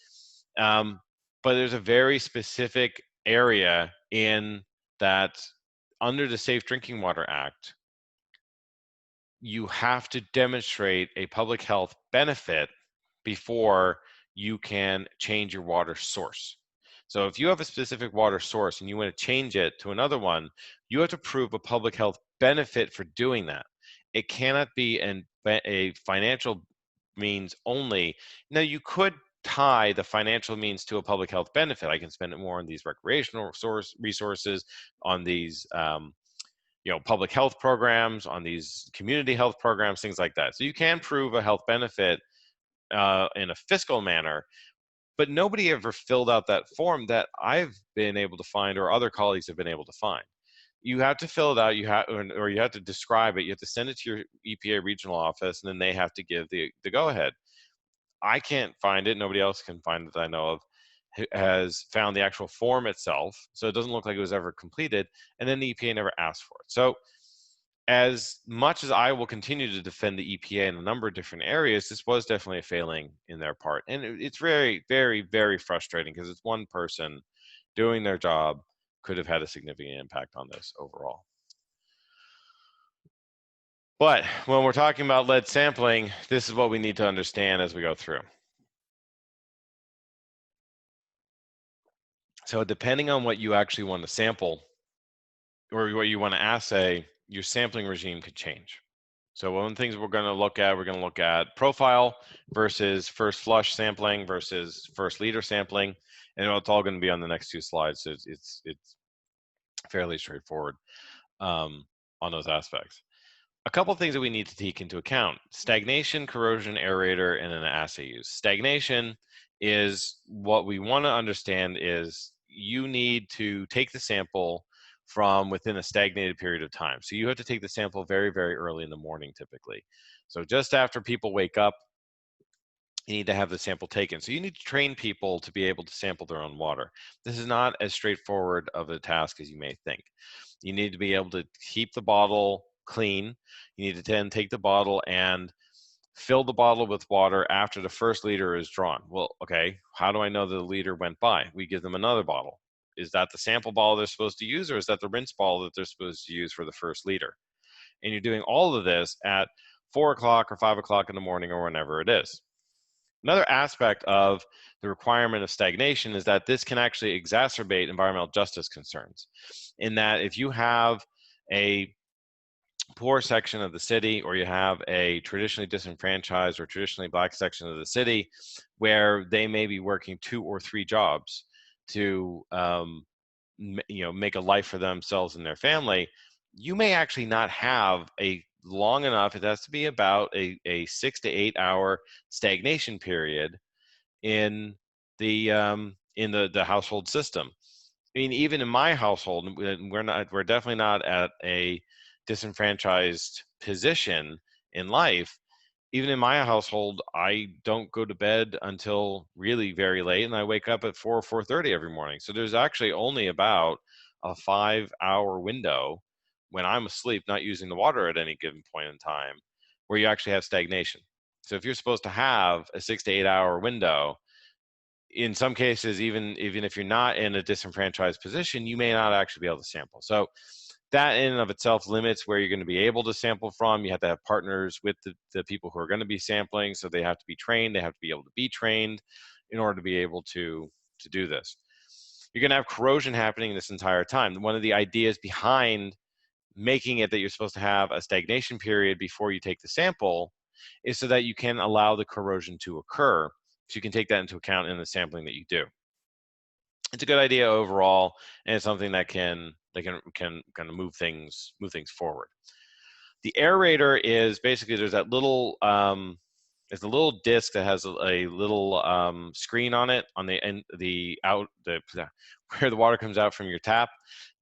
But there's a very specific area in that under the Safe Drinking Water Act, you have to demonstrate a public health benefit before you can change your water source. So if you have a specific water source and you want to change it to another one, you have to prove a public health benefit for doing that. It cannot be a financial means only. Now, you could tie the financial means to a public health benefit. I can spend it more on these recreational resources, on these public health programs, on these community health programs, things like that. So you can prove a health benefit in a fiscal manner, but nobody ever filled out that form that I've been able to find or other colleagues have been able to find. You have to fill it out, or you have to describe it, you have to send it to your EPA regional office, and then they have to give the go-ahead. I can't find it, nobody else can find it that I know of, has found the actual form itself, so it doesn't look like it was ever completed, and then the EPA never asked for it. So as much as I will continue to defend the EPA in a number of different areas, this was definitely a failing in their part. And it's very, very, very frustrating because it's one person doing their job could have had a significant impact on this overall. But when we're talking about lead sampling, this is what we need to understand as we go through. So depending on what you actually want to sample or what you want to assay, your sampling regime could change. So one of the things we're going to look at profile versus first flush sampling versus first liter sampling, and it's all going to be on the next two slides. So it's fairly straightforward on those aspects. A couple of things that we need to take into account: stagnation, corrosion, aerator, and an assay use. Stagnation is what we want to understand is you need to take the sample from within a stagnated period of time. So you have to take the sample very, very early in the morning typically. So just after people wake up, you need to have the sample taken. So you need to train people to be able to sample their own water. This is not as straightforward of a task as you may think. You need to be able to keep the bottle clean. You need to then take the bottle and fill the bottle with water after the first liter is drawn. Well, okay, how do I know that the liter went by? We give them another bottle. Is that the sample bottle they're supposed to use, or is that the rinse bottle that they're supposed to use for the first liter? And you're doing all of this at 4 o'clock or 5 o'clock in the morning or whenever it is. Another aspect of the requirement of stagnation is that this can actually exacerbate environmental justice concerns, in that if you have a poor section of the city, or you have a traditionally disenfranchised or traditionally black section of the city where they may be working 2 or 3 jobs to make a life for themselves and their family, you may actually not have a long enough, it has to be about a 6 to 8 hour stagnation period in the in the household system. I mean, even in my household, we're definitely not at a disenfranchised position in life. Even in my household, I don't go to bed until really very late, and I wake up at 4 or 4:30 every morning. So there's actually only about a 5-hour window when I'm asleep, not using the water at any given point in time, where you actually have stagnation. So if you're supposed to have a 6 to 8 hour window, in some cases, even if you're not in a disenfranchised position, you may not actually be able to sample. So that in and of itself limits where you're going to be able to sample from. You have to have partners with the people who are going to be sampling, so they have to be trained. They have to be able to be trained in order to be able to do this. You're going to have corrosion happening this entire time. One of the ideas behind making it that you're supposed to have a stagnation period before you take the sample is so that you can allow the corrosion to occur. So you can take that into account in the sampling that you do. It's a good idea overall, and it's something that can kind of move things forward. The aerator is basically there's that little there's a little disc that has a little screen on it on the end, where the water comes out from your tap,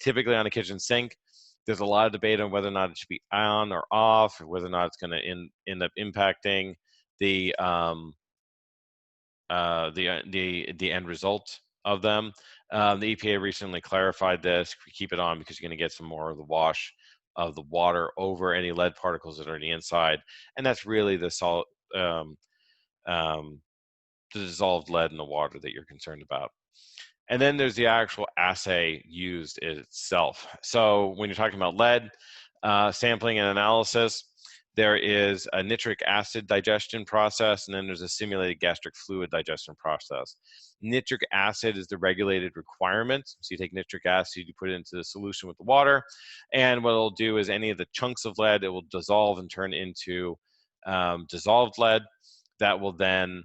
typically on a kitchen sink. There's a lot of debate on whether or not it should be on or off, or whether or not it's going to end up impacting the end result of them. The EPA recently clarified this. We keep it on because you're going to get some more of the wash of the water over any lead particles that are on the inside, and that's really the dissolved lead in the water that you're concerned about. And then there's the actual assay used itself. So when you're talking about lead sampling and analysis, there is a nitric acid digestion process, and then there's a simulated gastric fluid digestion process. Nitric acid is the regulated requirement. So you take nitric acid, you put it into the solution with the water, and what it'll do is any of the chunks of lead, it will dissolve and turn into dissolved lead that will then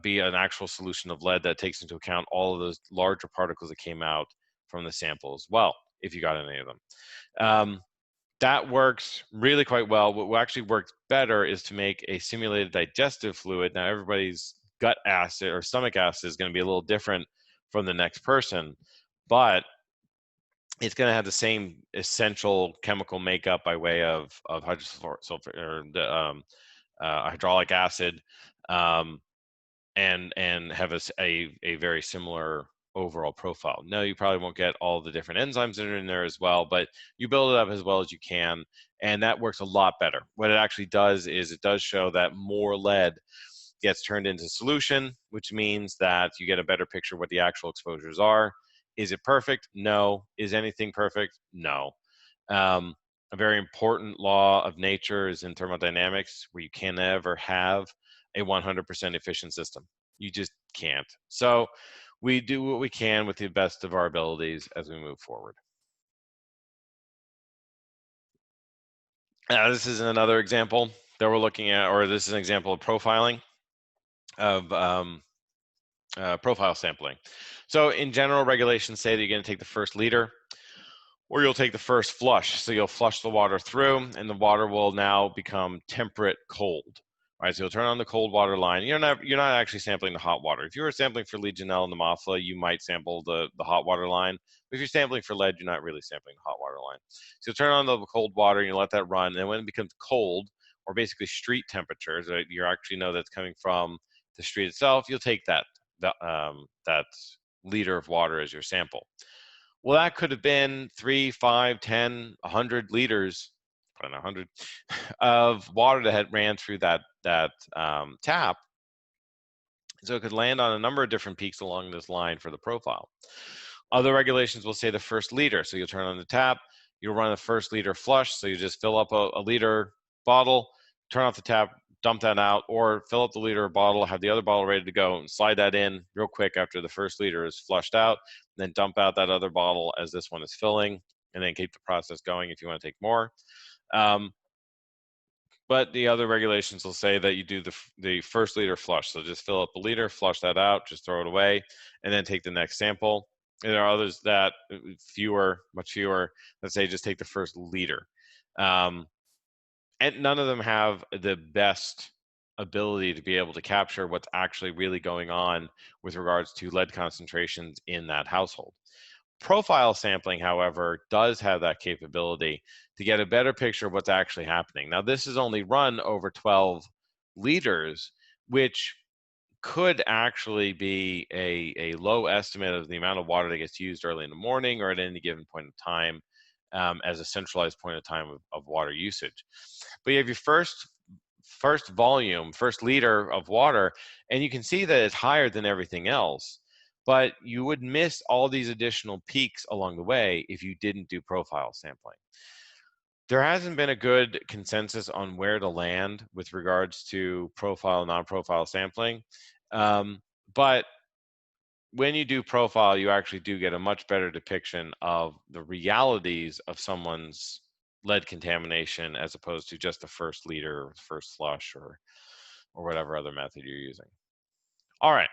be an actual solution of lead that takes into account all of those larger particles that came out from the sample as well, if you got any of them. That works really quite well. What actually works better is to make a simulated digestive fluid. Now, everybody's gut acid or stomach acid is going to be a little different from the next person, but it's going to have the same essential chemical makeup by way of hydrosulfur or the hydraulic acid, and have a very similar overall profile. No, you probably won't get all the different enzymes that are in there as well, but you build it up as well as you can, and that works a lot better. What it actually does is it does show that more lead gets turned into solution, which means that you get a better picture of what the actual exposures are. Is it perfect? No. Is anything perfect? No. A very important law of nature is in thermodynamics, where you can never have a 100% efficient system. You just can't. So we do what we can with the best of our abilities as we move forward. This is another example that we're looking at, or this is an example of profiling of profile sampling. So in general, regulations say that you're going to take the first liter, or you'll take the first flush. So you'll flush the water through, and the water will now become temperate cold. Right, so you'll turn on the cold water line. You're not actually sampling the hot water. If you were sampling for Legionella and Haemophila, you might sample the hot water line. But if you're sampling for lead, you're not really sampling the hot water line. So you'll turn on the cold water and you let that run. And when it becomes cold, or basically street temperatures, that you actually know that's coming from the street itself, you'll take that liter of water as your sample. Well, that could have been 3, 5, 10, 100 liters, probably not 100, of water that had ran through that tap. So it could land on a number of different peaks along this line for the profile. Other regulations will say the first liter. So you'll turn on the tap, you'll run the first liter flush. So you just fill up a liter bottle, turn off the tap, dump that out, or fill up the liter bottle, have the other bottle ready to go, and slide that in real quick after the first liter is flushed out, then dump out that other bottle as this one is filling, and then keep the process going if you want to take more. But the other regulations will say that you do the first liter flush. So just fill up a liter, flush that out, just throw it away, and then take the next sample. And there are others that much fewer, that say just take the first liter. And none of them have the best ability to be able to capture what's actually really going on with regards to lead concentrations in that household. Profile sampling, however, does have that capability to get a better picture of what's actually happening. Now, this is only run over 12 liters, which could actually be a low estimate of the amount of water that gets used early in the morning or at any given point in time, as a centralized point of time of water usage. But you have your first volume, first liter of water, and you can see that it's higher than everything else. But you would miss all these additional peaks along the way if you didn't do profile sampling. There hasn't been a good consensus on where to land with regards to profile, non-profile sampling. But when you do profile, you actually do get a much better depiction of the realities of someone's lead contamination as opposed to just the first liter or first flush or whatever other method you're using. All right.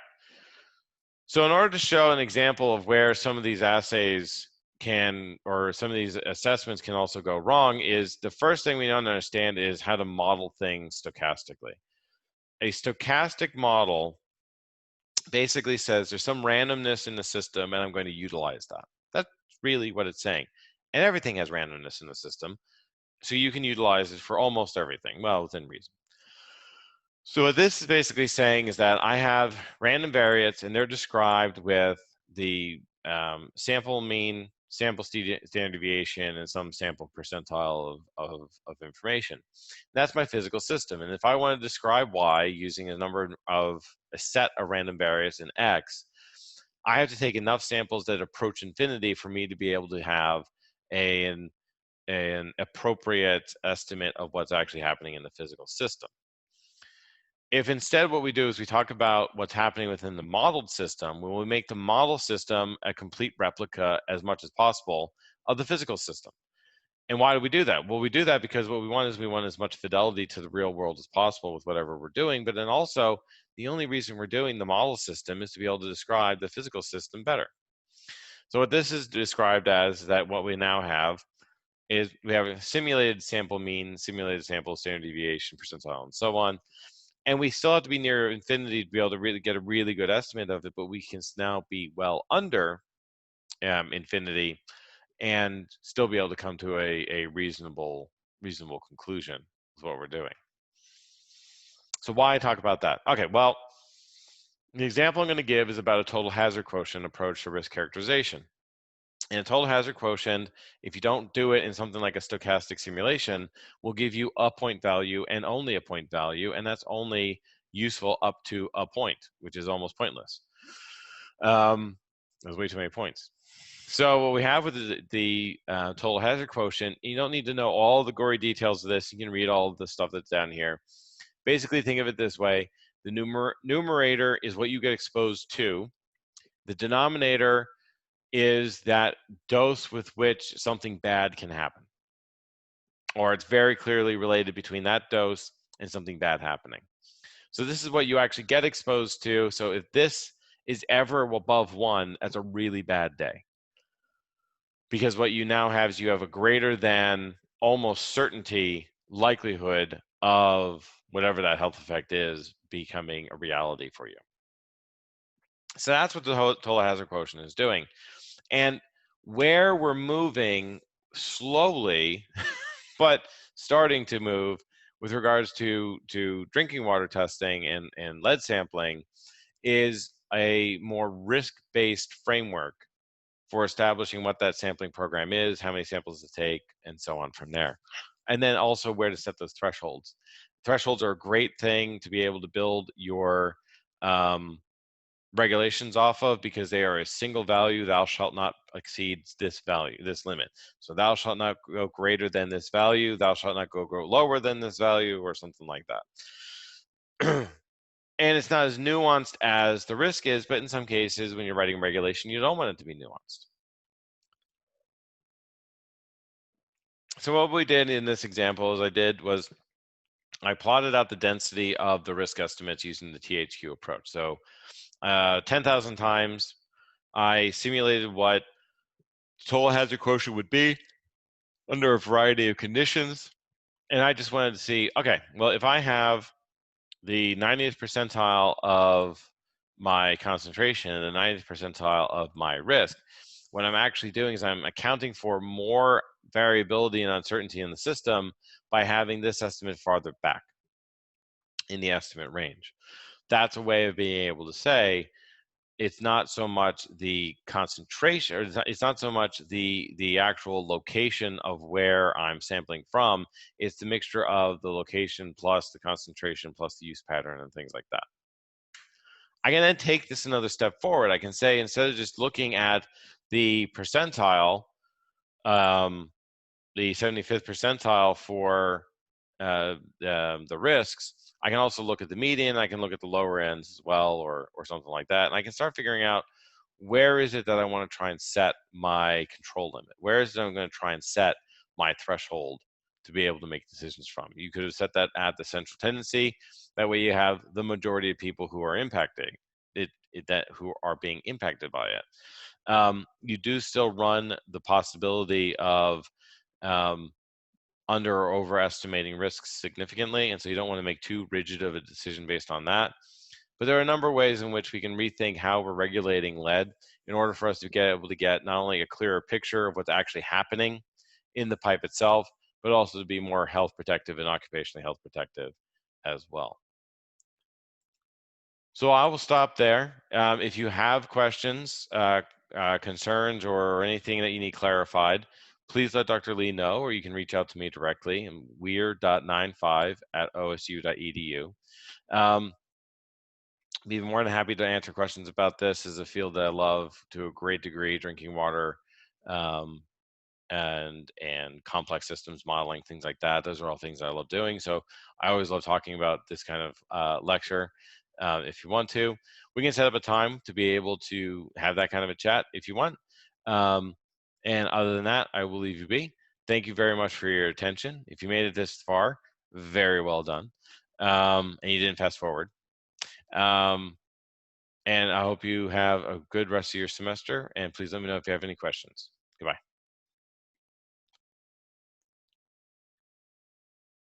So in order to show an example of where some of these assays can, or some of these assessments can also go wrong, is the first thing we don't understand is how to model things stochastically. A stochastic model basically says there's some randomness in the system and I'm going to utilize that. That's really what it's saying. And everything has randomness in the system, so you can utilize it for almost everything, well, within reason. So what this is basically saying is that I have random variates and they're described with the sample mean, sample standard deviation, and some sample percentile of information. That's my physical system. And if I want to describe Y using a set of random variates in X, I have to take enough samples that approach infinity for me to be able to have an appropriate estimate of what's actually happening in the physical system. If instead what we do is we talk about what's happening within the modeled system, we will make the model system a complete replica as much as possible of the physical system. And why do we do that? Well, we do that because what we want as much fidelity to the real world as possible with whatever we're doing. But then also, the only reason we're doing the model system is to be able to describe the physical system better. So what this is described as, that what we now have is we have a simulated sample mean, simulated sample standard deviation, percentile, and so on. And we still have to be near infinity to be able to really get a really good estimate of it, but we can now be well under infinity and still be able to come to a reasonable conclusion with what we're doing. So why talk about that? Okay, well, the example I'm going to give is about a total hazard quotient approach to risk characterization. And a total hazard quotient, if you don't do it in something like a stochastic simulation, will give you a point value and only a point value, and that's only useful up to a point, which is almost pointless. There's way too many points. So what we have with the total hazard quotient, you don't need to know all the gory details of this. You can read all of the stuff that's down here. Basically, think of it this way. The numerator is what you get exposed to. The denominator is that dose with which something bad can happen, or it's very clearly related between that dose and something bad happening. So this is what you actually get exposed to. So if this is ever above 1, that's a really bad day, because what you now have is you have a greater than almost certainty likelihood of whatever that health effect is becoming a reality for you. So that's what the total hazard quotient is doing. And where we're moving slowly, but starting to move with regards to drinking water testing and lead sampling, is a more risk-based framework for establishing what that sampling program is, how many samples to take, and so on from there. And then also where to set those thresholds. Thresholds are a great thing to be able to build your regulations off of, because they are a single value. Thou shalt not exceed this value, this limit. So thou shalt not go greater than this value, thou shalt not go lower than this value, or something like that. And it's not as nuanced as the risk is, but in some cases when you're writing regulation, you don't want it to be nuanced. So what we did in this example was I plotted out the density of the risk estimates using the THQ approach. So 10,000 times, I simulated what total hazard quotient would be under a variety of conditions. And I just wanted to see, okay, well, if I have the 90th percentile of my concentration and the 90th percentile of my risk, what I'm actually doing is I'm accounting for more variability and uncertainty in the system by having this estimate farther back in the estimate range. That's a way of being able to say it's not so much the concentration, or it's not so much the actual location of where I'm sampling from. It's the mixture of the location plus the concentration plus the use pattern and things like that. I can then take this another step forward. I can say, instead of just looking at the percentile, the 75th percentile for the risks, I can also look at the median. I can look at the lower ends as well, or something like that. And I can start figuring out, where is it that I want to try and set my control limit? Where is it I'm going to try and set my threshold to be able to make decisions from? You could have set that at the central tendency. That way you have the majority of people who are impacting it, who are being impacted by it. You do still run the possibility of under or overestimating risks significantly, and so you don't want to make too rigid of a decision based on that. But there are a number of ways in which we can rethink how we're regulating lead in order for us to get able to get not only a clearer picture of what's actually happening in the pipe itself, but also to be more health protective and occupationally health protective as well. So I will stop there. If you have questions, concerns, or anything that you need clarified, please let Dr. Lee know, or you can reach out to me directly. I'm weir.95@osu.edu. Be more than happy to answer questions about this. Is a field that I love to a great degree, drinking water, and complex systems modeling, things like that. Those are all things I love doing. So I always love talking about this kind of lecture. If you want to, we can set up a time to be able to have that kind of a chat if you want. And other than that, I will leave you be. Thank you very much for your attention. If you made it this far, very well done. And you didn't fast forward. And I hope you have a good rest of your semester. And please let me know if you have any questions. Goodbye.